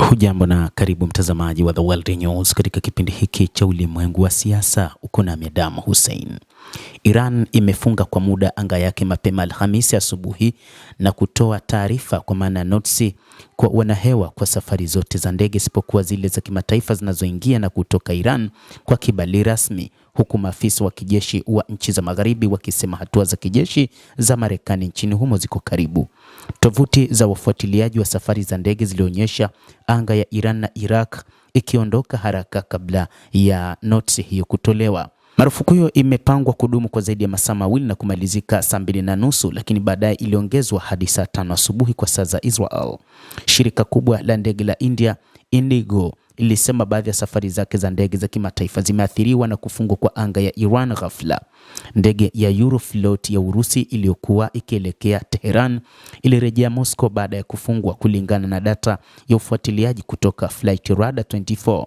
Hujambo na karibu mtazamaji wa The World News katika kipindi hiki cha ulimwengu wa siasa. Uko na Medam Hussein. Iran imefunga kwa muda anga yake mapema Alhamisi asubuhi na kutoa taarifa kwa maana notisi kwa wanahewa kwa safari zote za ndege isipokuwa zile za kimataifa zinazoingia na kutoka Iran kwa kibali rasmi, huku maafisa wa kijeshi wa nchi za magharibi wakisema hatua za kijeshi za Marekani nchini humo ziko karibu. Tovuti za wafuatiliaji wa safari za ndege zilionyesha anga ya Iran na Iraq ikiondoka haraka kabla ya notisi hiyo kutolewa. Marufuku hiyo imepangwa kudumu kwa zaidi ya masaa mawili na kumalizika saa 2:30, lakini baadaye iliongezwa hadi saa 5 asubuhi kwa saa za Israel. Shirika kubwa la ndege la India, Indigo, ilisema baadhi ya safari zake za ndege za kimataifa zimeathiriwa na kufungwa kwa anga ya Iran ghafla. Ndege ya Euroflot ya Urusi iliyokuwa ikielekea Tehran ilirejea Moscow baada ya kufungwa, kulingana na data ya ufuatiliaji kutoka Flightradar 24.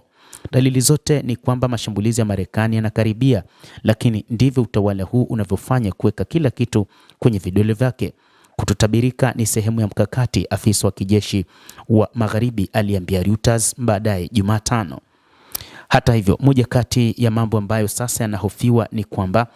Dalili zote ni kwamba mashambulizi ya Marekani yanakaribia, lakini ndivyo utawala huu unavyofanya, kuweka kila kitu kwenye vidole vyake. Kutotabirika ni sehemu ya mkakati, afisa wa kijeshi wa magharibi aliambia Reuters baadaye Jumatano. Hata hivyo, moja kati ya mambo ambayo sasa yanahofiwa ni kwamba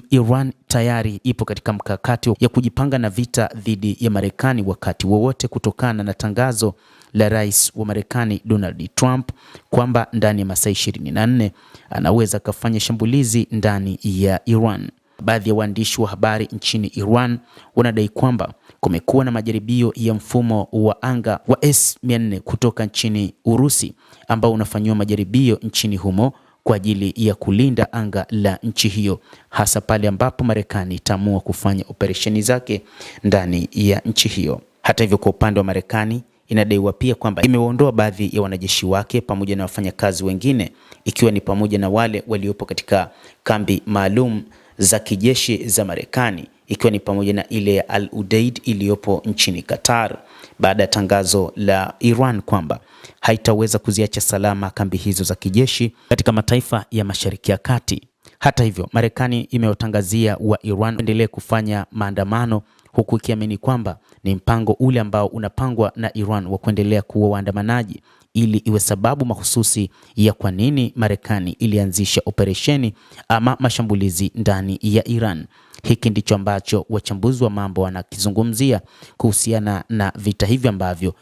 Iran tayari ipo katika mkakati ya kujipanga na vita dhidi ya Marekani wakati wowote, kutokana na tangazo la rais wa Marekani Donald Trump kwamba ndani ya masaa 24 anaweza kufanya shambulizi ndani ya Iran. Baadhi ya waandishi wa habari nchini Iran wanadai kwamba kumekuwa na majaribio ya mfumo wa anga wa S-400 kutoka nchini Urusi ambao unafanyiwa majaribio nchini humo kwa ajili ya kulinda anga la nchi hiyo, hasa pale ambapo Marekani itaamua kufanya operesheni zake ndani ya nchi hiyo. Hata hivyo, kwa upande wa Marekani inadaiwa pia kwamba imewaondoa baadhi ya wanajeshi wake pamoja na wafanyakazi wengine, ikiwa ni pamoja na wale waliopo katika kambi maalum za kijeshi za Marekani, ikiwa ni pamoja na ile ya Al Udeid iliyopo nchini Qatar, baada ya tangazo la Iran kwamba haitaweza kuziacha salama kambi hizo za kijeshi katika mataifa ya Mashariki ya Kati. Hata hivyo, Marekani imewatangazia wa Iran endelee kufanya maandamano, huku ikiamini kwamba ni mpango ule ambao unapangwa na Iran wa kuendelea kuwa waandamanaji, ili iwe sababu mahususi ya kwa nini Marekani ilianzisha operesheni ama mashambulizi ndani ya Iran. Hiki ndicho ambacho wachambuzi wa mambo wanakizungumzia kuhusiana na vita hivi ambavyo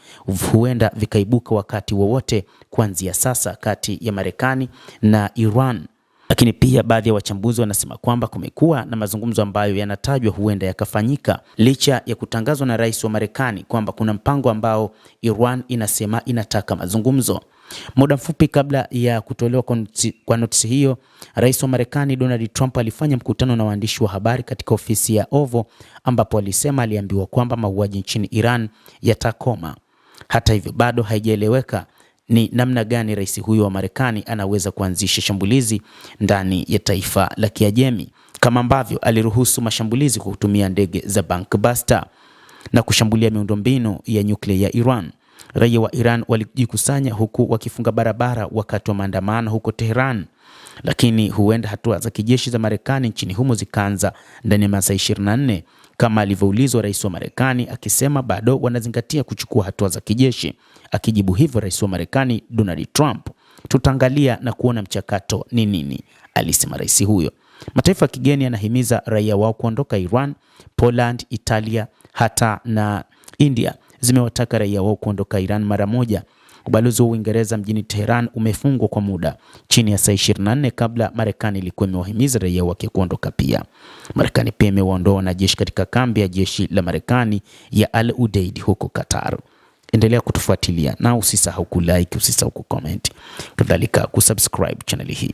huenda vikaibuka wakati wowote kuanzia sasa kati ya Marekani na Iran. Lakini pia baadhi ya wachambuzi wanasema kwamba kumekuwa na mazungumzo ambayo yanatajwa huenda yakafanyika, licha ya kutangazwa na rais wa Marekani kwamba kuna mpango ambao Iran inasema inataka mazungumzo. Muda mfupi kabla ya kutolewa kwa notisi hiyo, rais wa Marekani Donald Trump alifanya mkutano na waandishi wa habari katika ofisi ya Oval, ambapo alisema aliambiwa kwamba mauaji nchini Iran yatakoma. Hata hivyo, bado haijaeleweka ni namna gani rais huyo wa Marekani anaweza kuanzisha shambulizi ndani ya taifa la Kiajemi, kama ambavyo aliruhusu mashambulizi kwa kutumia ndege za Bankbuster na kushambulia miundombinu ya nyuklia ya Iran. Raia wa Iran walijikusanya huku wakifunga barabara wakati wa maandamano huko Tehran, lakini huenda hatua za kijeshi za Marekani nchini humo zikaanza ndani ya masaa 24 kama alivyoulizwa rais wa Marekani, akisema bado wanazingatia kuchukua hatua za kijeshi. Akijibu hivyo, rais wa Marekani Donald Trump, tutaangalia na kuona mchakato ni nini, alisema rais huyo. Mataifa ya kigeni yanahimiza raia wao kuondoka Iran. Poland, Italia hata na India zimewataka raia wao kuondoka Iran mara moja. Ubalozi wa Uingereza mjini Tehran umefungwa kwa muda chini ya saa 24 kabla Marekani ilikuwa imewahimiza raia wake kuondoka pia. Marekani pia imewaondoa wanajeshi katika kambi ya jeshi la Marekani ya Al Udeid huko Qatar. Endelea kutufuatilia na usisahau kulike, usisahau kucomment, kadhalika kusubscribe channel hii.